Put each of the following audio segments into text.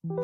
Dice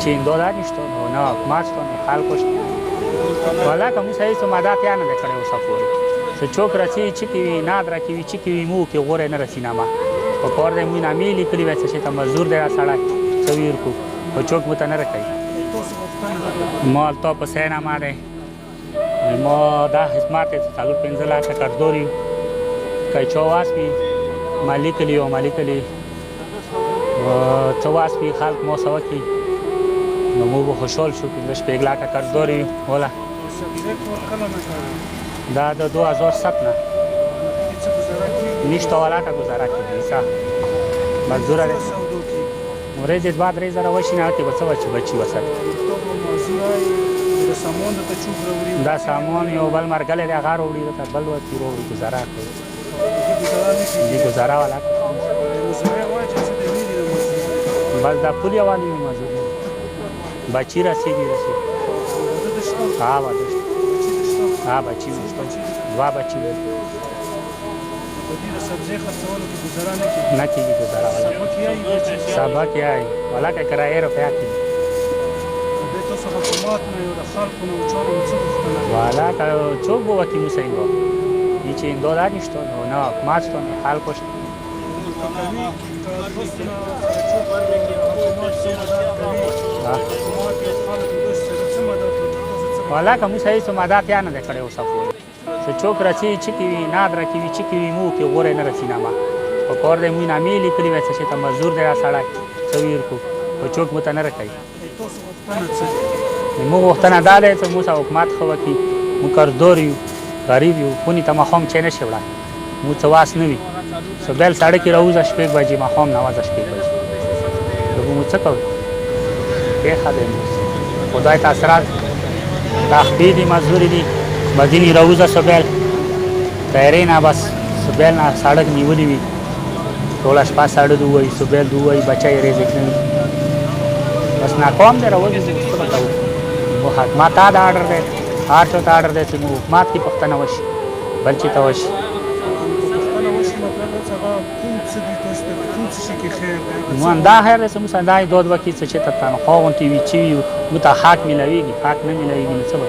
in $2 niște, nu, mațto, ne halcoști. Wala că musa ei să mă dat iană de care o să furi. Să cioc rății cikivi nadra kivi cikivi mu ke gore ne răsina ma. O porde muina mili klive să șeta măzur de la sala să vircu. O cioc muta ne răcai. Mol top sena mare. Mo da smarte salut penzela ka cardori. Kai chowaspi malikali chowaspi halk mo sawaki. نو مو خوشحال شو که داشت به اگلاک کار داری ولی دا 2007 نه نیشتا ولا که گذاره که دیسا مزدوره مورد بعد ریزه را وشی نه که بچی وسط دا سامان یو بل مرگل دی غار وړي دا بل وتی رو گذاره کوي دی گذاره ولا بس دا پولی والی مزدور بچی رسیدی ها بچی ها بچی دوا بچی سبزی خرڅولو کې گزاره نه کیږي گزاره سبا کیای ولا که کرایه روپیا کی د تاسو حکومت نه یو د خلکو نه چارو څه غوښتنه ولا که څوک بو کی مسینګو چې $2 نشته نو ماستو خلکو ولا که موسی ایسو مدد یا نه ده کړی اوسه پورې چې چوک رسي چکوي نادره کوي چکوي مو کې غوره نه رسینا ما په کور دې موی نامې لیکلي وای چې ته مزدور دی سړی څویر کو په چوک مو ته نه راکوي موږ غوښتنه دا دی چې موږ حکومت ښه وکړي موږ کارګر یو غریب یو خونې ته ماښام چای نه شي وړی موږ څه واس نه وي سبیل ساړه کې راوځه شپږ بجې ماښام نوازه شپږ بجې لږ موږ څه کوو پېښه دی خدای ته اسرار دا خپې دي مزدوري دي بدینې راوځه سبیل تیارې نه بس سبیل نه سړک نیولي وي ټوله شپه ساړه دي ووایي سبیل دي ووایي بچی رزق نه وي بس ناکام دی راوځي څه به کوو مو حکومت ته دا آرډر دی هر چا ته آرډر دی چې مو حکومت کې پوښتنه وشي بل چې ته وشي نو دا خیر دی چې موږ دا دود وکړي چې ته تنخوا غوندې وي چې وي موږ ته حق میلاویږي حق نه میلاویږي نو څه به